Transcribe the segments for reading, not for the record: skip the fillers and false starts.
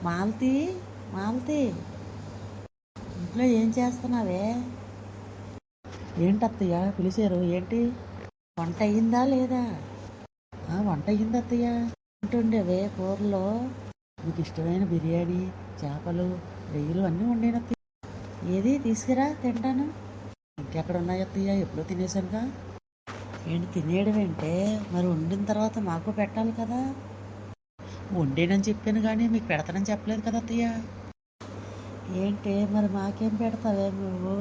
మాలతి, మాలతి, ఇంట్లో ఏం చేస్తున్నావే? ఏంటి అత్తయ్య పిలిచారు? ఏంటి వంట అయ్యిందా లేదా? వంట అయ్యింది అత్తయ్య. ఉంటుండేవే కూరలో మీకు ఇష్టమైన బిర్యానీ, చేపలు, రొయ్యలు అన్నీ వండాను అత్తయ్య. ఏది తీసుకురా తింటాను. ఇంకెక్కడ ఉన్నాయి అత్తయ్య? ఎప్పుడో తినేసానుగా. ఏంటి తినేయడం ఏంటే? మరి వండిన తర్వాత మాకు పెట్టాలి కదా. వండేనని చెప్పాను కానీ మీకు పెడతానని చెప్పలేదు కదా అత్తయ్య. ఏంటి మరి మాకేం పెడతావే నువ్వు?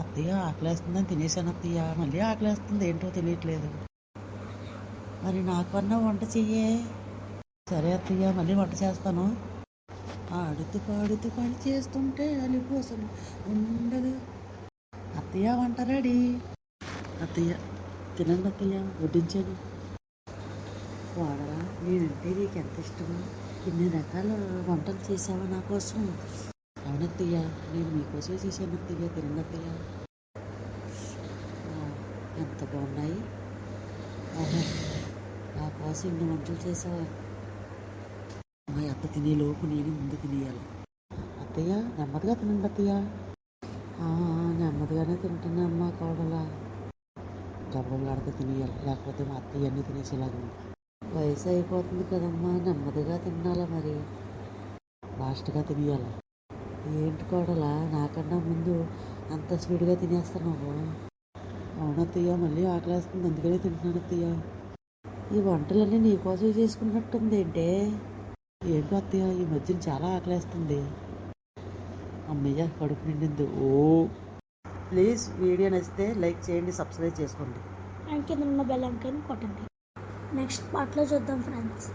అత్తయ్య ఆకలేస్తుందని తినేసాను అత్తయ్య. మళ్ళీ ఆకలేస్తుంది ఏంటో తెలియట్లేదు. మరి నాకన్నా వంట చెయ్యే. సరే అత్తయ్య మళ్ళీ వంట చేస్తాను. ఆడుతూ పాడుతూ పని చేస్తుంటే అలిపోసలు ఉండదు. అత్తయ్య వంట రెడీ. అత్తయ్య తినండి అత్తయ్య, వడ్డించాను. వాడరా, నేనంటే నీకు ఎంత ఇష్టమో. ఇన్ని రకాల వంటలు చేసావా నా కోసం? అవునత్తయ్య, నేను మీకోసమే చేశాను అత్తయ్య. తినండి అత్తయ్య. ఎంత బాగున్నాయి. ఆహా, నా కోసం ఇన్ని వంటలు చేసావా? మా అత్త తినేలోపు నేను ముందు తినేయాలి. అత్తయ్య నెమ్మదిగా తినండి అత్తయ్య. నెమ్మదిగానే తింటున్నా అమ్మ కోడలా. గబగబలాడితే తినేయాలి, లేకపోతే మా అత్తయ్య అన్నీ తినేసేలాగా ఉంది. వయసు అయిపోతుంది కదమ్మా, నెమ్మదిగా తినాలా మరి, ఫాస్ట్గా తినేయాలి. ఏంటి కోడలా నాకన్నా ముందు అంత స్పీడ్గా తినేస్తున్నావు? అవునత్తయ్య, మళ్ళీ ఆకలేస్తుంది అందుకనే తింటున్నాను అత్తయ్య. ఈ వంటలన్నీ నీకోసం చేసుకున్నట్టుంది ఏంటే? ఏంటో అత్తయ్య ఈ మధ్యన చాలా ఆకలేస్తుంది. అమ్మయ్య కడుపు నిండింది. ప్లీజ్ వీడియో నచ్చితే లైక్ చేయండి, సబ్స్క్రైబ్ చేసుకోండి. అండ్ కింద ఉన్న బెల్ ఐకాన్ కొట్టండి. నెక్స్ట్ పార్ట్లో చూద్దాం ఫ్రెండ్స్.